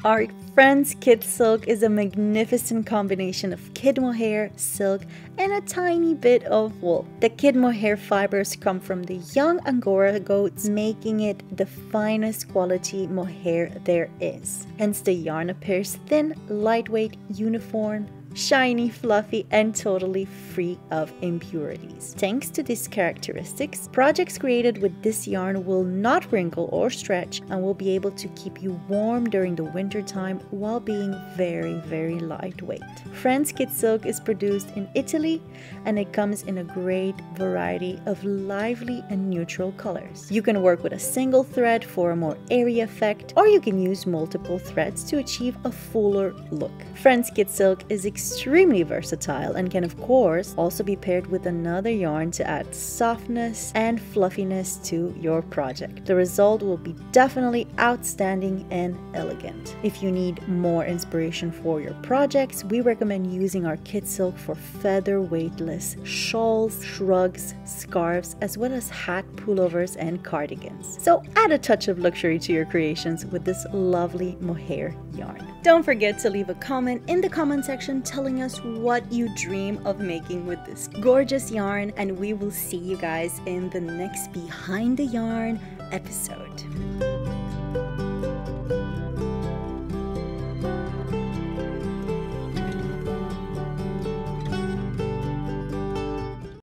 Our friends kid silk is a magnificent combination of kid mohair, silk, and a tiny bit of wool. The kid mohair fibers come from the young angora goats, making it the finest quality mohair there is. Hence the yarn appears thin, lightweight, uniform, shiny, fluffy, and totally free of impurities. Thanks to these characteristics, projects created with this yarn will not wrinkle or stretch and will be able to keep you warm during the winter time while being very lightweight. Friends Kid Silk is produced in Italy and it comes in a great variety of lively and neutral colors. You can work with a single thread for a more airy effect, or you can use multiple threads to achieve a fuller look. Friends Kid Silk is extremely versatile and can of course also be paired with another yarn to add softness and fluffiness to your project. The result will be definitely outstanding and elegant. If you need more inspiration for your projects, we recommend using our Kid Silk for feather weightless shawls, shrugs, scarves, as well as hat pullovers and cardigans. So add a touch of luxury to your creations with this lovely mohair yarn. Don't forget to leave a comment in the comment section telling us what you dream of making with this gorgeous yarn, and we will see you guys in the next Behind the Yarn episode.